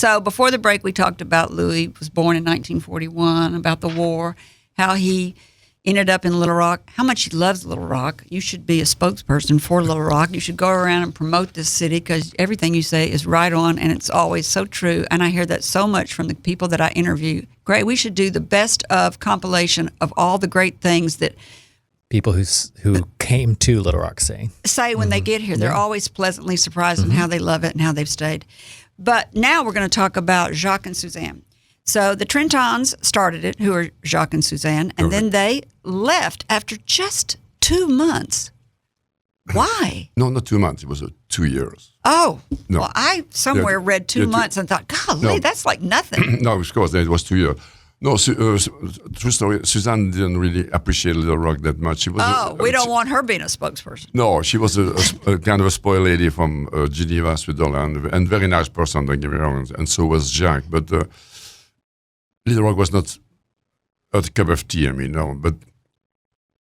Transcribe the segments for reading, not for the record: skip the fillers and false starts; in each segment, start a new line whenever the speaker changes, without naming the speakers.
So before the break, we talked about Louis was born in 1941, about the war, how he ended up in Little Rock, how much he loves Little Rock. You should be a spokesperson for Little Rock. You should go around and promote this city because everything you say is right on and it's always so true. And I hear that so much from the people that I interview. Great, we should do the best of compilation of all the great things that
people who came to Little Rock say
when they get here. They're always pleasantly surprised in how they love it and how they've stayed. But now we're going to talk about Jacques and Suzanne. So the Trentons started it, who are Jacques and Suzanne, and then they left after just 2 months. Why?
No, not 2 months. It was 2 years.
Oh,
no.
Well, I somewhere read 2 months and thought, golly, that's like nothing.
No, of course, it was 2 years. No, true story, Suzanne didn't really appreciate Little Rock that much. She was
we don't want her being a spokesperson.
No, she was a kind of a spoiled lady from Geneva, Switzerland, and very nice person, don't get me wrong, and so was Jacques. But Little Rock was not a cup of tea, but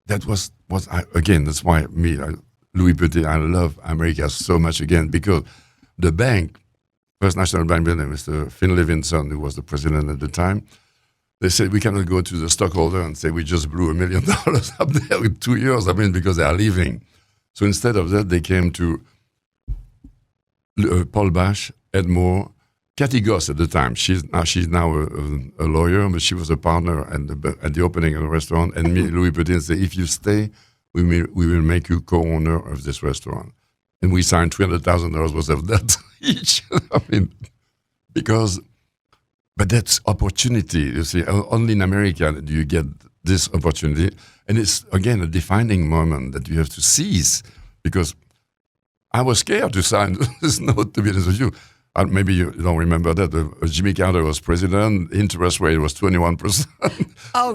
that was again, that's why Louis Petit, I love America so much again, because the bank, First National Bank, Mr. Finn Levinson, who was the president at the time, they said, we cannot go to the stockholder and say we just blew $1 million up there in 2 years, because they are leaving. So instead of that, they came to Paul Bash, Ed Moore, Kathy Goss at the time. She's now a lawyer, but she was a partner at the opening of the restaurant. And me, Louis Petit, said, if you stay, we will make you co-owner of this restaurant. And we signed $300,000 worth of debt each. But that's opportunity. You see, only in America do you get this opportunity. And it's, again, a defining moment that you have to seize. Because I was scared to sign this note, to be honest with you. Maybe you don't remember that. Jimmy Carter was president. Interest rate was 21%.
Oh,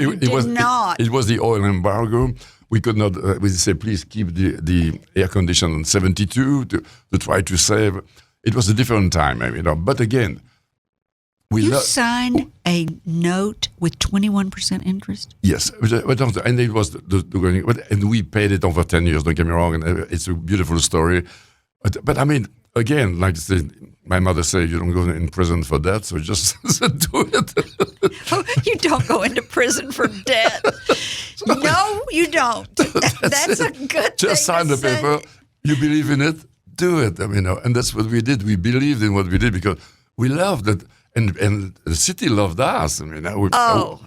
It was the oil embargo. We could not, we said, please keep the air condition on 72 to try to save. It was a different time, But again,
you signed a note with 21% interest?
Yes, and it was and we paid it over 10 years. Don't get me wrong, and it's a beautiful story. But again, like I said, my mother said, you don't go in prison for debt, so just do it.
You don't go into prison for debt. No, you don't. That's a good thing.
Just sign the paper. You believe in it, do it. And that's what we did. We believed in what we did because we loved it. And the city loved us.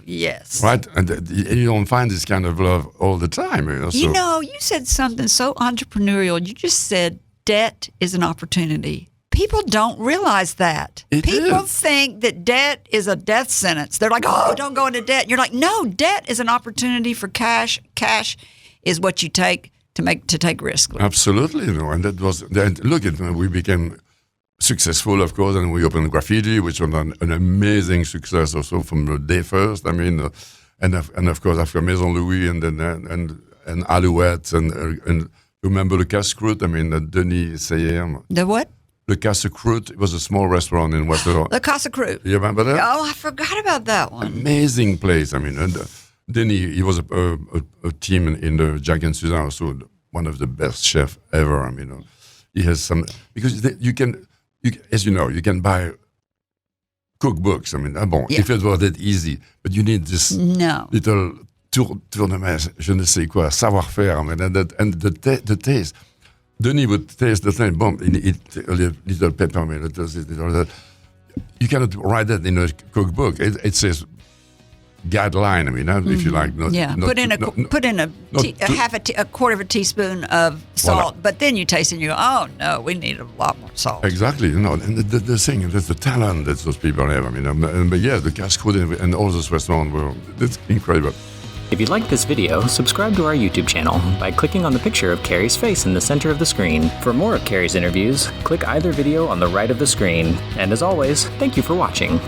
Yes.
Right? And you don't find this kind of love all the time.
You said something so entrepreneurial. You just said debt is an opportunity. People don't realize that. People think that debt is a death sentence. They're like, don't go into debt. And you're like, no, debt is an opportunity for cash. Cash is what you take to take risk.
Absolutely. And that was, we became successful, of course, and we opened Graffiti, which was an amazing success also from the day first. And of course after Maison Louis and Alouette and remember Le Casse-Croûte? Denis Sayer.
The what?
Le Casse-Croûte. It was a small restaurant in West London.
Le Casse-Croûte.
You remember that?
Oh, I forgot about that one.
Amazing place. And Denis, he was a team in the Jacques and Suzanne, also one of the best chefs ever. He has some because you can. As you know, you can buy cookbooks. If it was that easy, but you need this little tournement, je ne sais quoi, savoir-faire, and the taste. Denis would taste the thing, boom, a little pepper, you cannot write that in a cookbook. It says guideline. If you like,
put in a quarter of a teaspoon of salt, but then you taste it and you go, oh no, we need a lot more salt.
Exactly, and the thing, that's the talent that those people have. But yeah, the Casse-Croûte and all those restaurants that's incredible.
If you like this video, subscribe to our YouTube channel by clicking on the picture of Kerry's face in the center of the screen. For more of Kerry's interviews, click either video on the right of the screen. And as always, thank you for watching.